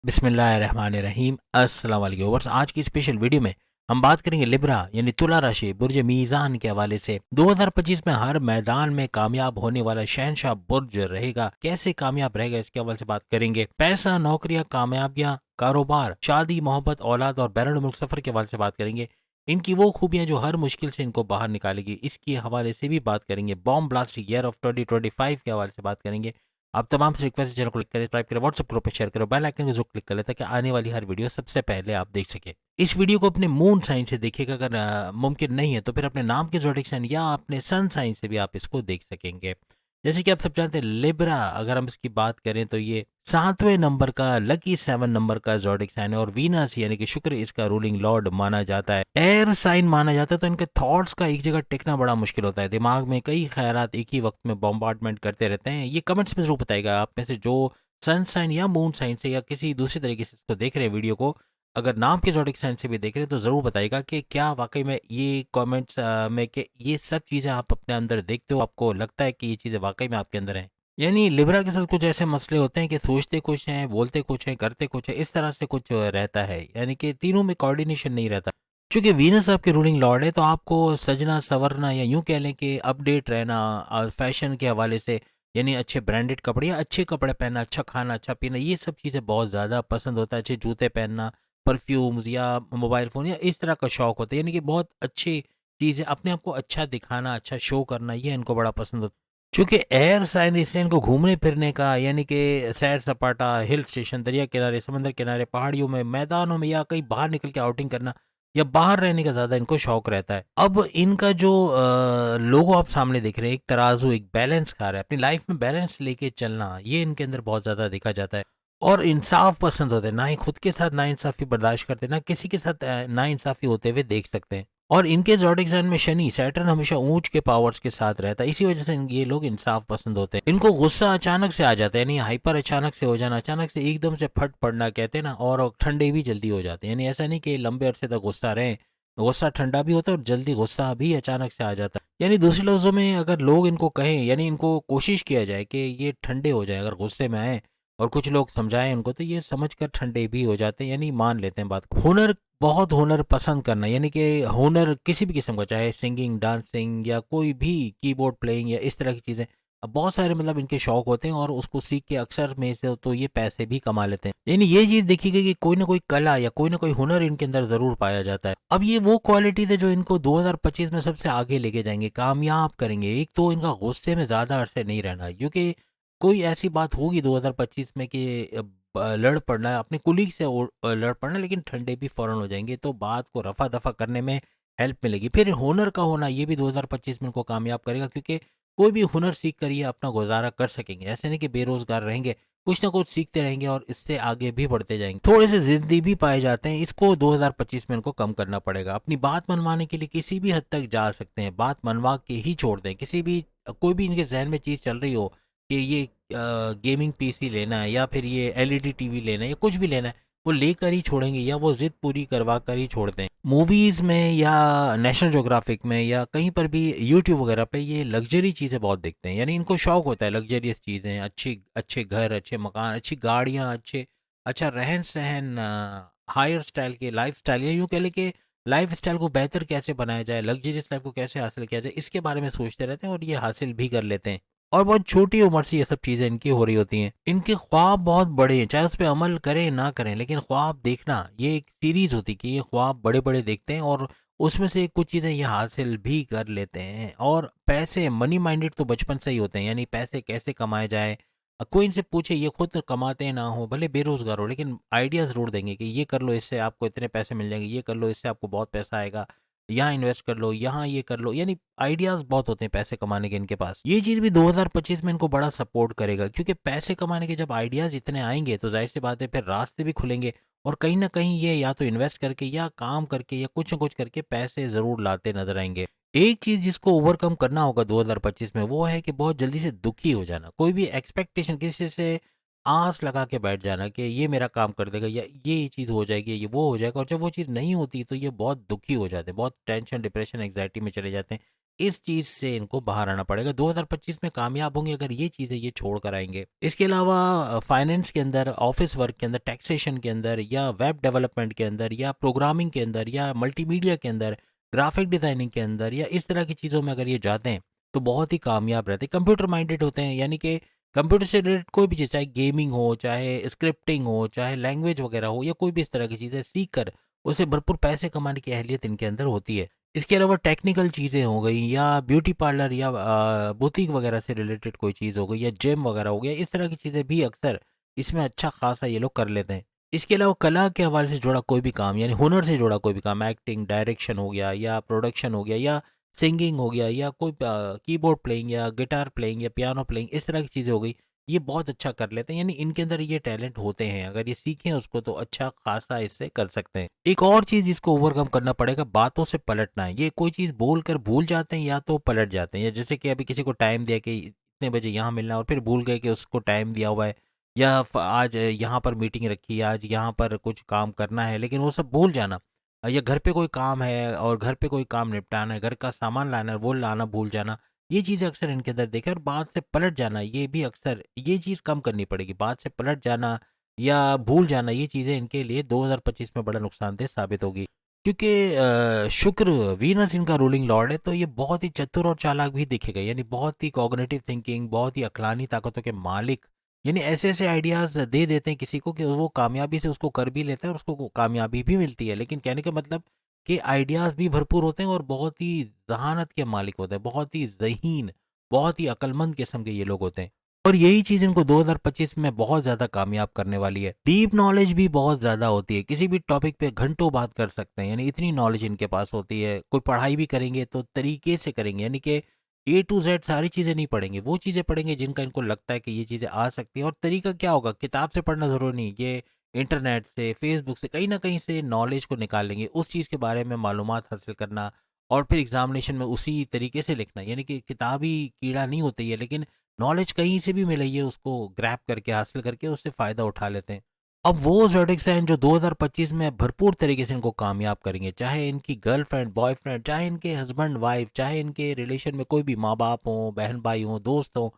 बिस्मिल्लाहिर्रहमानिर्रहीम। अस्सलाम वालेकुम व्यूअर्स, आज की स्पेशल वीडियो में हम बात करेंगे लिब्रा यानी तुला राशि बुर्ज मीज़ान के हवाले से 2025 में हर मैदान में कामयाब होने वाला शहनशाह बुर्ज रहेगा। कैसे कामयाब रहेगा इसके हवाले से बात करेंगे। पैसा, नौकरियां, कामयाबियां, कारोबार, शादी, मोहब्बत, औलाद और बैरून मुल्क सफर के हवाले से बात करेंगे। इनकी वो खूबियां जो हर मुश्किल से इनको बाहर निकालेगी, इसके हवाले से भी बात करेंगे। बॉम्ब ब्लास्ट ईयर ऑफ 2025 के हवाले से बात करेंगे। आप तमाम से रिक्वेस्ट चैनल को क्लिक करें, सब्सक्राइब करें, व्हाट्सएप ग्रुप पे शेयर करें, बेल आइकन को जरूर क्लिक करें ताकि आने वाली हर वीडियो सबसे पहले आप देख सके। इस वीडियो को अपने मून साइन से देखिएगा, अगर मुमकिन नहीं है तो फिर अपने नाम के ज़ोडिएक साइन या अपने सन साइन से भी आप इसको देख सकेंगे। जैसे कि आप सब जानते हैं लिब्रा, अगर हम इसकी बात करें तो ये 7वें नंबर का लकी 7 नंबर का ज़ोडिएक साइन है और वीनस यानी कि शुक्र इसका रूलिंग लॉर्ड माना जाता है। एयर साइन माना जाता है तो इनके थॉट्स का एक जगह टिकना बड़ा मुश्किल होता है। दिमाग में कई ख्यालात एक ही वक्त में बॉम्बार्डमेंट करते रहते हैं। ये कमेंट्स में जरूर बताएगा आप में से जो सन साइन या मून साइन से या किसी दूसरी तरीके से इसको देख रहे हैं वीडियो को, अगर नाम के ज़ोडिएक साइन से भी देख रहे हैं तो ज़रूर बताइएगा कि क्या वाकई में ये कमेंट्स में कि ये सब चीज़ें आप अपने अंदर देखते हो, आपको लगता है कि ये चीज़ें वाकई में आपके अंदर हैं। यानी लिब्रा के साथ कुछ ऐसे मसले होते हैं कि सोचते कुछ हैं, बोलते कुछ हैं, करते कुछ है, इस तरह से कुछ रहता है। यानी कि तीनों में कोऑर्डिनेशन नहीं रहता। चूंकि वीनस आपके रूलिंग लॉर्ड है तो आपको सजना संवरना या यूं कह लें कि अपडेट रहना फैशन के हवाले से, यानी अच्छे ब्रांडेड कपड़े या अच्छे कपड़े पहनना, अच्छा खाना, अच्छा पीना, ये सब चीज़ें बहुत ज़्यादा पसंद होता है। अच्छे जूते पहनना, परफ्यूम्स या मोबाइल फ़ोन या इस तरह का शौक होता है। यानी कि बहुत अच्छी चीज़ें, अपने आप को अच्छा दिखाना, अच्छा शो करना, ये इनको बड़ा पसंद होता है। चूँकि एयर साइन इसलिए इनको घूमने-फिरने का, यानी कि सैर-सपाटा, हिल स्टेशन, दरिया किनारे, समंदर किनारे, पहाड़ियों में, मैदानों में या कहीं बाहर निकल के आउटिंग करना या बाहर रहने का ज़्यादा इनको शौक रहता है। अब इनका जो लोगो आप सामने देख रहे हैं, एक तराजू, एक बैलेंस कार है। अपनी लाइफ में बैलेंस लेके चलना, ये इनके अंदर बहुत ज़्यादा देखा जाता है। और इंसाफ पसंद होते हैं, ना ही खुद के साथ नाइंसाफ़ी बर्दाश्त करते, ना किसी के साथ नाइंसाफ़ी होते हुए देख सकते हैं। और इनके ज़ोडिएक साइन में शनि, सैटर्न हमेशा ऊँच के पावर्स के साथ रहता है। इसी वजह से ये लोग इंसाफ पसंद होते हैं। इनको गुस्सा अचानक से आ जाता है, यानी हाइपर अचानक से हो जाना, अचानक से एकदम से फट पड़ना कहते हैं ना, और ठंडे भी जल्दी हो जाते हैं। यानी ऐसा नहीं कि लंबे अरसे तक गुस्सा रहें, गुस्सा ठंडा भी होता है और जल्दी गुस्सा भी अचानक से आ जाता है। यानी दूसरे लफ्ज़ों में अगर लोग इनको कहें, यानी इनको कोशिश किया जाए कि ये ठंडे हो जाएँ, अगर गुस्से में आएँ और कुछ लोग समझाएँ उनको, तो ये समझकर ठंडे भी हो जाते हैं, यानी मान लेते हैं बात को। हुनर, बहुत हुनर पसंद करना, यानी कि हुनर किसी भी किस्म का, चाहे सिंगिंग, डांसिंग या कोई भी कीबोर्ड प्लेइंग या इस तरह की चीज़ें, अब बहुत सारे मतलब इनके शौक होते हैं और उसको सीख के अक्सर में से तो ये पैसे भी कमा लेते हैं। यानी ये चीज़ देखी गई कि कोई ना कोई कला या कोई ना कोई हुनर इनके अंदर ज़रूर पाया जाता है। अब ये वो क्वालिटी है जो इनको 2025 में सबसे आगे लेके जाएंगे, कामयाब करेंगे। एक तो इनका गुस्से में ज़्यादा अरसे नहीं रहना, क्योंकि कोई ऐसी बात होगी 2025 में कि लड़ पड़ना है अपने कुलीग से, लड़ पड़ना, लेकिन ठंडे भी फ़ौरन हो जाएँगे, तो बात को रफ़ा-दफ़ा करने में हेल्प मिलेगी। फिर हुनर का होना, ये भी 2025 में इनको कामयाब करेगा, क्योंकि कोई भी हुनर सीख कर ये अपना गुज़ारा कर सकेंगे। ऐसे नहीं कि बेरोज़गार रहेंगे, कुछ ना कुछ सीखते रहेंगे और इससे आगे भी बढ़ते जाएँगे। थोड़े-से ज़िद्दी भी पाए जाते हैं, इसको 2025 में इनको कम करना पड़ेगा। अपनी बात मनवाने के लिए किसी भी हद तक जा सकते हैं, बात मनवा के ही छोड़ दें। किसी भी कोई भी इनके ज़हन में चीज़ चल रही हो कि ये गेमिंग पीसी लेना है या फिर ये एलईडी टीवी लेना है या कुछ भी लेना है, वो लेकर ही छोड़ेंगे या वो जिद पूरी करवा कर ही छोड़ते हैं। मूवीज़ में या नेशनल ज्योग्राफिक में या कहीं पर भी यूट्यूब वगैरह पे ये लग्जरी चीज़ें बहुत देखते हैं, यानी इनको शौक होता है लग्जरियस चीज़ें, अच्छी अच्छे घर, अच्छे मकान, अच्छी गाड़ियाँ, अच्छा रहन सहन, हायर स्टाइल के लाइफ स्टाइल, या यूँ कह लें कि लाइफ स्टाइल को बेहतर कैसे बनाया जाए, लग्जरियस लाइफ को कैसे हासिल किया जाए, इसके बारे में सोचते रहते हैं और ये हासिल भी कर लेते हैं। और बहुत छोटी उम्र से ये सब चीज़ें इनकी हो रही होती हैं। इनके ख्वाब बहुत बड़े हैं, चाहे उस पे अमल करें ना करें, लेकिन ख्वाब देखना ये एक सीरीज़ होती है कि ये ख्वाब बड़े-बड़े देखते हैं और उसमें से कुछ चीज़ें ये हासिल भी कर लेते हैं। और पैसे, मनी माइंडेड तो बचपन से ही होते हैं, यानी पैसे कैसे कमाए जाए, कोई इनसे पूछे, ये खुद कमाते ना हो, भले बेरोज़गार हो, लेकिन आइडियाज़ ज़रूर देंगे कि ये कर लो, इससे आपको इतने पैसे मिल जाएँगे, ये कर लो, इससे आपको बहुत पैसा आएगा, यहाँ इन्वेस्ट कर लो, यहाँ ये कर लो, यानी आइडियाज़ बहुत होते हैं पैसे कमाने के इनके पास। ये चीज़ भी 2025 में इनको बड़ा सपोर्ट करेगा, क्योंकि पैसे कमाने के जब आइडियाज़ इतने आएँगे तो ज़ाहिर-सी बात है फिर रास्ते भी खुलेंगे और कहीं न कहीं ये या तो इन्वेस्ट करके या काम करके या कुछ न कुछ करके पैसे ज़रूर लाते नज़र आएँगे। एक चीज़ जिसको ओवरकम करना होगा 2025 में, वो है कि बहुत जल्दी से दुखी हो जाना। कोई भी एक्सपेक्टेशन, किसी से आस लगा के बैठ जाना कि ये मेरा काम कर देगा या ये चीज़ हो जाएगी, ये वो हो जाएगा, और जब वो चीज़ नहीं होती तो ये बहुत दुखी हो जाते हैं, बहुत टेंशन, डिप्रेशन, एंग्जायटी में चले जाते हैं। इस चीज़ से इनको बाहर आना पड़ेगा। 2025 में कामयाब होंगे अगर ये चीज़ें ये छोड़ कर आएँगे। इसके अलावा फाइनेंस के अंदर, ऑफ़िस वर्क के अंदर, टैक्सेशन के अंदर या वेब डेवलपमेंट के अंदर या प्रोग्रामिंग के अंदर या मल्टीमीडिया के अंदर, ग्राफ़िक डिज़ाइनिंग के अंदर या इस तरह की चीज़ों में अगर ये जाते हैं, तो बहुत ही कामयाब रहते हैं। कंप्यूटर माइंडेड होते हैं, यानी कि कंप्यूटर से रिलेटेड कोई भी चीज़, चाहे गेमिंग हो, चाहे स्क्रिप्टिंग हो, चाहे लैंग्वेज वगैरह हो या कोई भी इस तरह की चीज़ें सीख कर उससे भरपूर पैसे कमाने की अहलियत इनके अंदर होती है। इसके अलावा टेक्निकल चीज़ें हो गई या ब्यूटी पार्लर या बुटीक वगैरह से रिलेटेड कोई चीज़ हो गई या जिम वगैरह हो गया, इस तरह की चीज़ें भी अक्सर इसमें अच्छा खासा ये लोग कर लेते हैं। इसके अलावा कला के हवाले से जुड़ा कोई भी काम, यानी हुनर से जुड़ा कोई भी काम, एक्टिंग, डायरेक्शन हो गया या प्रोडक्शन हो गया या सिंगिंग हो गया या कोई कीबोर्ड प्लेइंग या गिटार प्लेइंग या पियानो प्लेइंग, इस तरह की चीज़ें हो गई, ये बहुत अच्छा कर लेते हैं। यानी इनके अंदर ये टैलेंट होते हैं, अगर ये सीखें उसको तो अच्छा खासा इससे कर सकते हैं। एक और चीज़ इसको ओवरकम करना पड़ेगा, बातों से पलटना है। ये कोई चीज़ बोल कर भूल जाते हैं या तो पलट जाते हैं, या जैसे कि अभी किसी को टाइम दिया कि इतने बजे यहाँ मिलना है और फिर भूल गए कि उसको टाइम दिया हुआ है, या आज यहाँ पर मीटिंग रखी है, आज यहाँ पर कुछ काम करना है, लेकिन वो सब भूल जाना। या घर पे कोई काम है और घर पे कोई काम निपटाना है, घर का सामान लाना है, वो लाना भूल जाना, ये चीज़ें अक्सर इनके अंदर देखें। और बात से पलट जाना, ये भी अक्सर ये चीज़ कम करनी पड़ेगी। बात से पलट जाना या भूल जाना, ये चीज़ें इनके लिए 2025 में बड़ा नुकसानदेह साबित होगी। क्योंकि शुक्र, वीनस इनका रूलिंग लॉर्ड है, तो ये बहुत ही चतुर और चालाक भी दिखेगा, यानी बहुत ही कॉग्निटिव थिंकिंग, बहुत ही अक्लानी ताकतों के मालिक, यानी ऐसे-ऐसे आइडियाज़ दे देते हैं किसी को कि वो कामयाबी से उसको कर भी लेता है और उसको कामयाबी भी मिलती है। लेकिन कहने का मतलब कि आइडियाज़ भी भरपूर होते हैं और बहुत ही ज़हानत के मालिक होते हैं, बहुत ही ज़हीन, बहुत ही अक्लमंद किस्म के ये लोग होते हैं। और यही चीज़ इनको 2025 में बहुत ज़्यादा कामयाब करने वाली है। डीप नॉलेज भी बहुत ज़्यादा होती है, किसी भी टॉपिक पे घंटों बात कर सकते हैं, यानी इतनी नॉलेज इनके पास होती है। कोई पढ़ाई भी करेंगे तो तरीके से करेंगे, यानी कि ए टू ज़ेड सारी चीज़ें नहीं पढ़ेंगे, वो चीज़ें पढ़ेंगे जिनका इनको लगता है कि ये चीज़ें आ सकती हैं। और तरीका क्या होगा, किताब से पढ़ना ज़रूरी नहीं, ये इंटरनेट से, फेसबुक से, कहीं न कहीं से नॉलेज को निकाल लेंगे, उस चीज़ के बारे में मालूमात हासिल करना और फिर एग्ज़ामिनेशन में उसी तरीके से लिखना। यानी कि किताबी कीड़ा नहीं होता ये, लेकिन नॉलेज कहीं से भी मिले, ये उसको ग्रैब करके हासिल करके उससे फ़ायदा उठा लेते हैं। अब वो ज़ोडिएक्स हैं जो 2025 में भरपूर तरीके से इनको कामयाब करेंगे, चाहे इनकी गर्लफ्रेंड, बॉयफ्रेंड, चाहे इनके हस्बैंड, वाइफ, चाहे इनके रिलेशन में कोई भी माँ-बाप हों, बहन-भाई हों, दोस्त हों,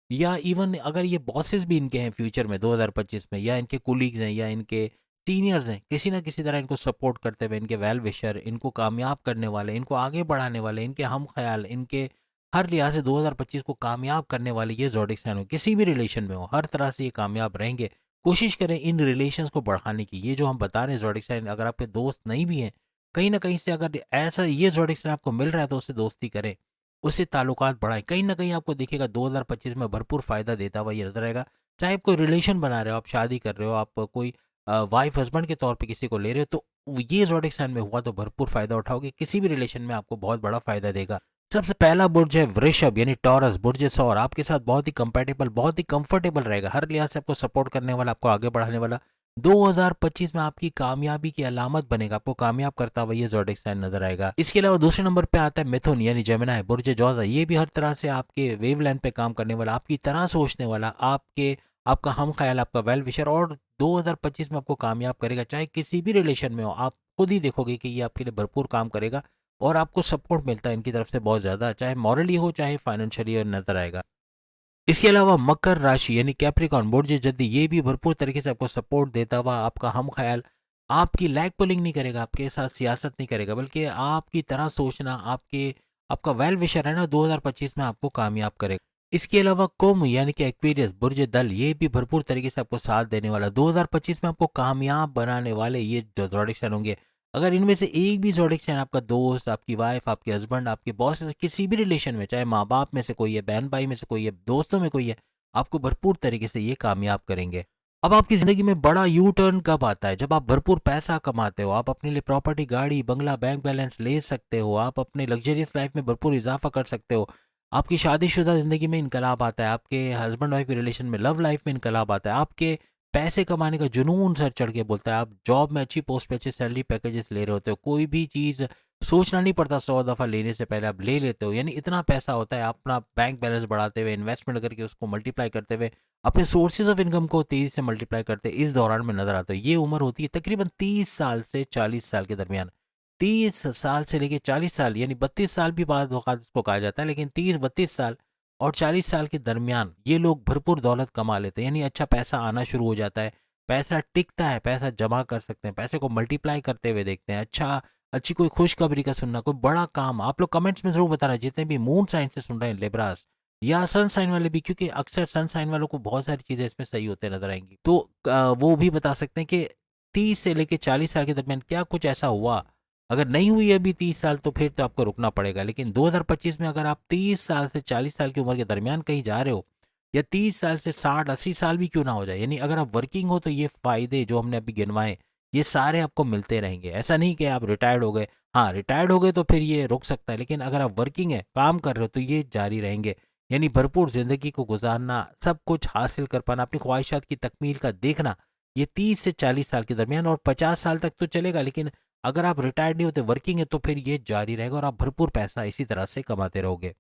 या इवन अगर ये बॉसेस भी इनके हैं फ्यूचर में 2025 में, या इनके कोलीग्स हैं या इनके सीनियर्स हैं, किसी न किसी तरह इनको सपोर्ट करते हुए, इनके वेल विशर, इनको कामयाब करने वाले, इनको आगे बढ़ाने वाले, इनके हम ख़याल, इनके हर लिहाज से 2025 को कामयाब करने वाले ये ज़ोडिएक साइन हो, किसी भी रिलेशन में हो, हर तरह से ये कामयाब रहेंगे। कोशिश करें इन रिलेशंस को बढ़ाने की। ये जो हम बता रहे हैं ज़ोडिएक साइन, अगर आपके दोस्त नहीं भी हैं, कहीं न कहीं से अगर ऐसा ये ज़ोडिएक साइन आपको मिल रहा है तो उससे दोस्ती करें, उससे ताल्लुकात बढ़ाएँ। कहीं न कहीं आपको दिखेगा 2025 में भरपूर फ़ायदा देता हुआ ये नज़र आएगा। चाहे आप कोई रिलेशन बना रहे हो, आप शादी कर रहे हो, आप कोई वाइफ़ हस्बैंड के तौर पे किसी को ले रहे हो, तो ये ज़ोडिएक साइन में हुआ तो भरपूर फ़ायदा उठाओगे। किसी भी रिलेशन में आपको बहुत बड़ा फ़ायदा देगा। सबसे पहला बुर्ज है वृषभ, यानी टॉरस, बुर्ज सौर, आपके साथ बहुत ही कंपैटिबल, बहुत ही कंफर्टेबल रहेगा, हर लिहाज से आपको सपोर्ट करने वाला, आपको आगे बढ़ाने वाला। 2025 में आपकी कामयाबी की अलामत बनेगा, आपको कामयाब करता हुआ ये ज़ोडिएक साइन नजर आएगा। इसके अलावा दूसरे नंबर पे आता है मिथुन, यानी जेमिनी, बुर्ज जौज़ा, ये भी हर तरह से आपके वेवलेंथ पे काम करने वाला, आपकी तरह सोचने वाला, आपका हम ख्याल, आपका वेल विशर, और 2025 में आपको कामयाब करेगा, चाहे किसी भी रिलेशन में हो। आप खुद ही देखोगे कि ये आपके लिए भरपूर काम करेगा और आपको सपोर्ट मिलता है इनकी तरफ से बहुत ज़्यादा, चाहे मॉरली हो चाहे फाइनेंशियली नज़र आएगा। इसके अलावा मकर राशि यानी कैप्रिकॉर्न, बुर्ज जल्दी, ये भी भरपूर तरीके से आपको सपोर्ट देता हुआ, आपका हम ख्याल, आपकी लैग पुलिंग नहीं करेगा, आपके साथ सियासत नहीं करेगा, बल्कि आपकी तरह सोचना, आपका वेल विशर है ना, 2025 में आपको कामयाब करेगा। इसके अलावा कुंभ यानी कि एक्वेरियस, बुर्ज दल, ये भी भरपूर तरीके से आपको साथ देने वाला, 2025 में आपको कामयाब बनाने वाले ये जो ज़ोडिएक होंगे। अगर इनमें से एक भी ज़ोडिएक साइन आपका दोस्त, आपकी वाइफ, आपके हस्बैंड, आपके बॉस से किसी भी रिलेशन में, चाहे माँ-बाप में से कोई है, बहन-भाई में से कोई है, दोस्तों में कोई है, आपको भरपूर तरीके से ये कामयाब करेंगे। अब आपकी ज़िंदगी में बड़ा यू टर्न कब आता है? जब आप भरपूर पैसा कमाते हो, आप अपने लिए प्रॉपर्टी, गाड़ी, बंगला, बैंक बैलेंस ले सकते हो, आप अपने लग्ज़रियस लाइफ़ में भरपूर इज़ाफ़ा कर सकते हो। आपकी शादीशुदा ज़िंदगी में इनकलाब आता है, आपके हस्बैंड वाइफ के रिलेशन में, लव लाइफ़ में इनकलाब आता है, आपके पैसे कमाने का जुनून सर चढ़ के बोलता है, आप जॉब में अच्छी पोस्ट पे अच्छे सैलरी पैकेजेस ले रहे होते हो, कोई भी चीज़ सोचना नहीं पड़ता 100 दफ़ा लेने से पहले आप ले लेते हो, यानी इतना पैसा होता है। आप अपना बैंक बैलेंस बढ़ाते हुए, इन्वेस्टमेंट करके उसको मल्टीप्लाई करते हुए, अपने सोर्सेज ऑफ इनकम को तेज़ी से मल्टीप्लाई करते इस दौरान में नज़र आते हो। ये उम्र होती है तकरीबन 30 साल से 40 साल के दरमियान। 30 साल से लेके 40 साल यानी 32 साल भी बाद औक़ात इसको कहा जाता है, लेकिन 30-32 साल और 40 साल के दरमियान ये लोग भरपूर दौलत कमा लेते हैं, यानी अच्छा पैसा आना शुरू हो जाता है, पैसा टिकता है, पैसा जमा कर सकते हैं, पैसे को मल्टीप्लाई करते हुए देखते हैं। अच्छी कोई खुशखबरी का सुनना, कोई बड़ा काम, आप लोग कमेंट्स में ज़रूर बताना जितने भी मून साइन से सुन रहे हैं लिब्रास या सन साइन वाले भी, क्योंकि अक्सर सन साइन वालों को बहुत सारी चीज़ें इसमें सही होते नज़र आएँगी। तो वो भी बता सकते हैं कि 30 से लेके 40 साल के दरमियान क्या कुछ ऐसा हुआ? अगर नहीं हुई अभी 30 साल तो फिर तो आपको रुकना पड़ेगा। लेकिन 2025 में अगर आप 30 साल से 40 साल की उम्र के दरमियान कहीं जा रहे हो या 30 साल से 60-80 साल भी क्यों ना हो जाए, यानी अगर आप वर्किंग हो तो ये फ़ायदे जो हमने अभी गिनवाए, ये सारे आपको मिलते रहेंगे। ऐसा नहीं कि आप रिटायर्ड हो गए। हाँ, रिटायर्ड हो गए तो फिर ये रुक सकता है, लेकिन अगर आप वर्किंग है, काम कर रहे हो तो ये जारी रहेंगे। यानी भरपूर ज़िंदगी को गुज़ारना, सब कुछ हासिल कर पाना, अपनी ख्वाहिशात की तकमील का देखना, ये 30 से 40 साल के दरमियान और 50 साल तक तो चलेगा, लेकिन अगर आप रिटायर्ड नहीं होते, वर्किंग है, तो फिर ये जारी रहेगा और आप भरपूर पैसा इसी तरह से कमाते रहोगे।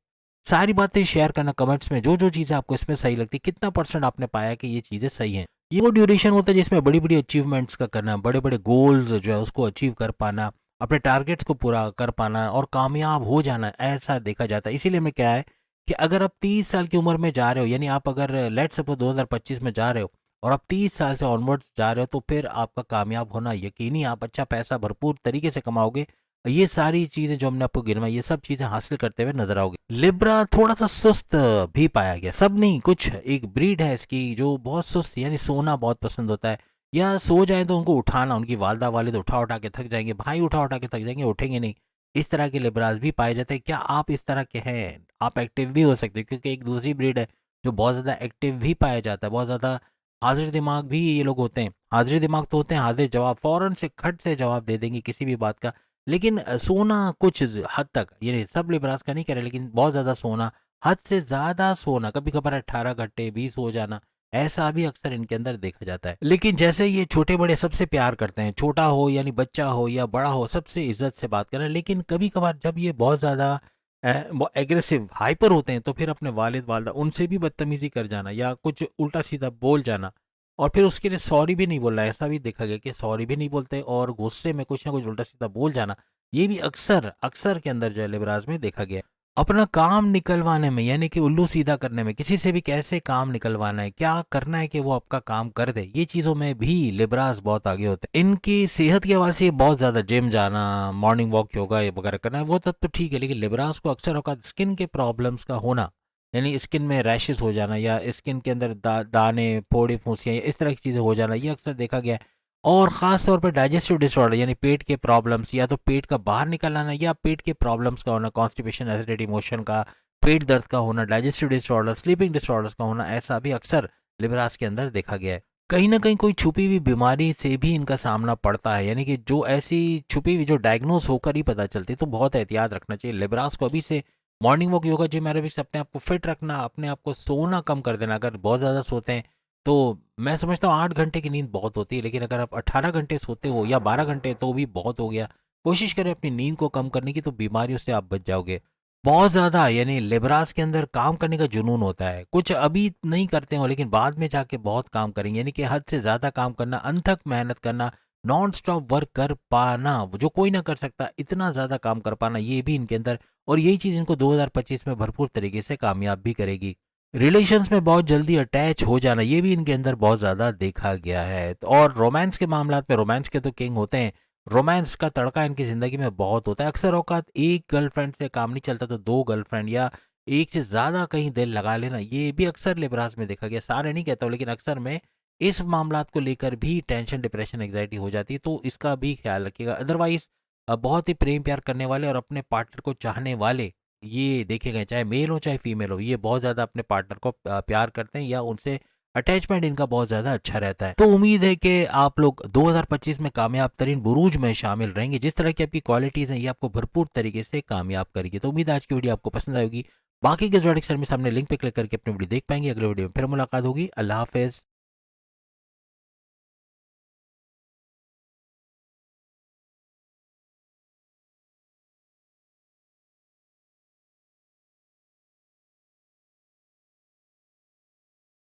सारी बातें शेयर करना कमेंट्स में, जो चीज़ें आपको इसमें सही लगती है, कितना परसेंट आपने पाया कि ये चीज़ें सही हैं। ये वो ड्यूरेशन होता है जिसमें बड़ी-बड़ी अचीवमेंट्स का करना, बड़े-बड़े गोल्स जो है उसको अचीव कर पाना, अपने टारगेट्स को पूरा कर पाना और कामयाब हो जाना, ऐसा देखा जाता है। इसीलिए में क्या है कि अगर आप 30 साल की उम्र में जा रहे हो, यानी आप अगर लेट्स सपोज़ 2025 में जा रहे हो और आप 30 साल से ऑनवर्ड्स जा रहे हो, तो फिर आपका कामयाब होना यकीनी, आप अच्छा पैसा भरपूर तरीके से कमाओगे। ये सारी चीज़ें जो हमने आपको गिनवाई, ये सब चीज़ें हासिल करते हुए नज़र आओगे। लिब्रा थोड़ा-सा सुस्त भी पाया गया, सब नहीं, कुछ एक ब्रीड है इसकी जो बहुत सुस्त, यानी सोना बहुत पसंद होता है, या सो जाएँ तो उनको उठाना, उनकी वालिद उठा-उठा के थक जाएँगे, भाई उठा-उठा के थक जाएँगे, उठेंगे नहीं। इस तरह के लिब्रास भी पाए जाते हैं। क्या आप इस तरह के हैं? आप एक्टिव भी हो सकते हो, क्योंकि एक दूसरी ब्रीड है जो बहुत ज़्यादा एक्टिव भी पाया जाता है, बहुत ज़्यादा हाज़िर दिमाग भी ये लोग होते हैं। हाज़िर दिमाग तो होते हैं, हाज़िर जवाब, फ़ौरन से खट से जवाब दे देंगे किसी भी बात का। लेकिन सोना कुछ हद तक, ये सब लिब्रास का नहीं कह रहे, लेकिन बहुत ज़्यादा सोना, हद से ज़्यादा सोना, कभी-कभार 18 घंटे 20 हो जाना, ऐसा भी अक्सर इनके अंदर देखा जाता है। लेकिन जैसे ये छोटे-बड़े सबसे प्यार करते हैं, छोटा हो यानी बच्चा हो या बड़ा हो, सबसे इज़्ज़त से बात करें। लेकिन कभी-कभार जब ये बहुत ज़्यादा वो एग्रेसिव, हाइपर होते हैं, तो फिर अपने वालिद-वालिदा उनसे भी बदतमीज़ी कर जाना या कुछ उल्टा-सीधा बोल जाना और फिर उसके लिए सॉरी भी नहीं बोलना, ऐसा भी देखा गया कि सॉरी भी नहीं बोलते और गुस्से में कुछ ना कुछ उल्टा-सीधा बोल जाना, ये भी अक्सर अक्सर के अंदर जो है लिबराज में देखा गया है। अपना काम निकलवाने में, यानी कि उल्लू सीधा करने में, किसी से भी कैसे काम निकलवाना है, क्या करना है कि वो आपका काम कर दे, ये चीज़ों में भी लिबरास बहुत आगे होते हैं। इनकी सेहत के हवाले से बहुत ज़्यादा जिम जाना, मॉर्निंग वॉक, योगा ये वगैरह करना है, वो तब तो ठीक है, लेकिन लिबरास को अक्सर औकात स्किन के प्रॉब्लम्स का होना, यानी स्किन में रैशेस हो जाना या स्किन के अंदर दाने, फोड़े, फुंसियाँ, इस तरह की चीज़ें हो जाना, ये अक्सर देखा गया है। और ख़ास तौर पे डाइजेस्टिव डिसऑर्डर, यानी पेट के प्रॉब्लम्स, या तो पेट का बाहर निकल आना या पेट के प्रॉब्लम्स का होना, कॉन्स्टिपेशन, एसिडिटी, मोशन का, पेट दर्द का होना, डाइजेस्टिव डिसऑर्डर, स्लीपिंग डिसऑर्डर्स का होना, ऐसा भी अक्सर लिबरास के अंदर देखा गया है। कहीं न कहीं कोई छुपी हुई बीमारी से भी इनका सामना पड़ता है, यानी कि जो ऐसी छुपी हुई जो डायग्नोज़ होकर ही पता चलती है, तो बहुत एहतियात रखना चाहिए। लिबरास को अभी से morning walk, yoga, gym, aerobics, अपने आप को फिट रखना, अपने आप को सोना कम कर देना। अगर बहुत ज़्यादा सोते हैं तो मैं समझता हूँ 8 घंटे की नींद बहुत होती है, लेकिन अगर आप 18 घंटे सोते हो या 12 घंटे, तो भी बहुत हो गया। कोशिश करें अपनी नींद को कम करने की, तो बीमारियों से आप बच जाओगे। बहुत ज़्यादा, यानी लिबरास के अंदर काम करने का जुनून होता है। कुछ अभी नहीं करते हो, लेकिन बाद में जाके बहुत काम करेंगे, यानी कि हद से ज़्यादा काम करना, अनथक मेहनत करना, नॉन स्टॉप वर्क कर पाना, जो कोई ना कर सकता, इतना ज़्यादा काम कर पाना, ये भी इनके अंदर, और यही चीज़ इनको 2025 में भरपूर तरीके से कामयाब भी करेगी। रिलेशंस में बहुत जल्दी अटैच हो जाना, ये भी इनके अंदर बहुत ज़्यादा देखा गया है। और रोमांस के मामलात में, रोमांस के तो किंग होते हैं, रोमांस का तड़का इनकी ज़िंदगी में बहुत होता है। अक्सर औकात एक गर्लफ्रेंड से काम नहीं चलता, तो 2 गर्लफ्रेंड या एक से ज़्यादा कहीं दिल लगा लेना, ये भी अक्सर लिबरास में देखा गया। सारे नहीं कहता हूँ, लेकिन अक्सर में इस मामलात को लेकर भी टेंशन, डिप्रेशन, एंग्जायटी हो जाती है, तो इसका भी ख्याल रखिएगा। अदरवाइज़ बहुत ही प्रेम प्यार करने वाले और अपने पार्टनर को चाहने वाले, ये देखे गए, चाहे मेल हो चाहे फीमेल हो, ये बहुत ज़्यादा अपने पार्टनर को प्यार करते हैं या उनसे अटैचमेंट इनका बहुत ज़्यादा अच्छा रहता है। तो उम्मीद है कि आप लोग 2025 में कामयाब तरीन बुरूज में शामिल रहेंगे। जिस तरह की आपकी क्वालिटीज़ हैं, ये आपको भरपूर तरीके से कामयाब करेगी। तो उम्मीद है आज की वीडियो आपको पसंद आएगी। बाकी के ज़ोडिएक साइन में सामने लिंक पे क्लिक करके अपनी वीडियो देख पाएंगे। अगले वीडियो में फिर मुलाकात होगी। अल्लाह हाफ़िज़।